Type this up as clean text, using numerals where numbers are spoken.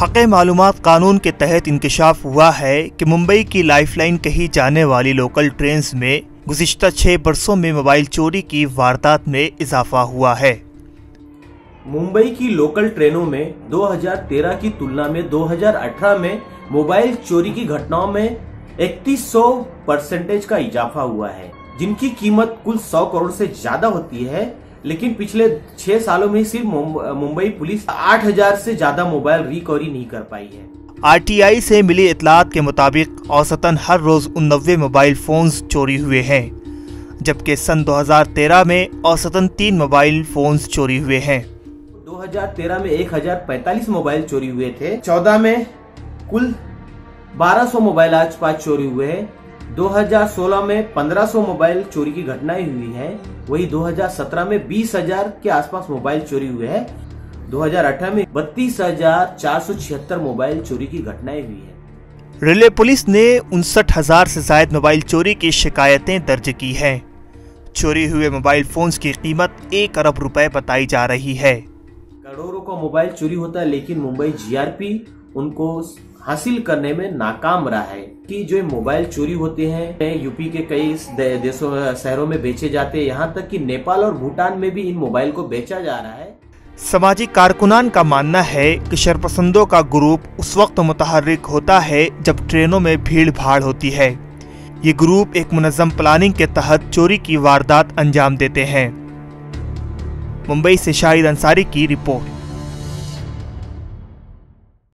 हक़ मालूमात कानून के तहत इंकशाफ हुआ है कि मुंबई की लाइफलाइन कही जाने वाली लोकल ट्रेन्स में गुज़िश्ता 6 बरसों में मोबाइल चोरी की वारदात में इजाफा हुआ है। मुंबई की लोकल ट्रेनों में 2013 की तुलना में 2018 में मोबाइल चोरी की घटनाओं में 3100% का इजाफा हुआ है, जिनकी कीमत कुल 100 करोड़ से ज्यादा होती है। लेकिन पिछले 6 सालों में सिर्फ मुंबई पुलिस 8000 से ज्यादा मोबाइल रिकवरी नहीं कर पाई है। RTI से मिली इतलात के मुताबिक औसतन हर रोज 89 मोबाइल फोन्स चोरी हुए हैं, जबकि सन 2013 में औसतन 3 मोबाइल फोन्स चोरी हुए हैं। 2013 में 1045 मोबाइल चोरी हुए थे। 14 में कुल 1200 मोबाइल आसपास चोरी हुए हैं। 2016 में 1500 मोबाइल चोरी की घटनाएं हुई है। वही 2017 में 20,000 के आसपास मोबाइल चोरी हुए हैं। 2018 में 32,476 मोबाइल चोरी की घटनाएं हुई है। रिले पुलिस ने 59,000 से ज्यादा मोबाइल चोरी की शिकायतें दर्ज की हैं। चोरी हुए मोबाइल फोन्स की कीमत 1 अरब रुपए बताई जा रही है। करोड़ों का मोबाइल चोरी होता है, लेकिन मुंबई GRP उनको हासिल करने में नाकाम रहा है। कि जो मोबाइल चोरी होते हैं यूपी के कई देशों शहरों में बेचे जाते हैं, यहाँ तक कि नेपाल और भूटान में भी इन मोबाइल को बेचा जा रहा है। सामाजिक कारकुनान का मानना है कि शरपसंदों का ग्रुप उस वक्त मुतहर्रिक होता है जब ट्रेनों में भीड़ भाड़ होती है। ये ग्रुप एक मुनज़्ज़म प्लानिंग के तहत चोरी की वारदात अंजाम देते हैं। मुंबई से शाहिद अंसारी की रिपोर्ट।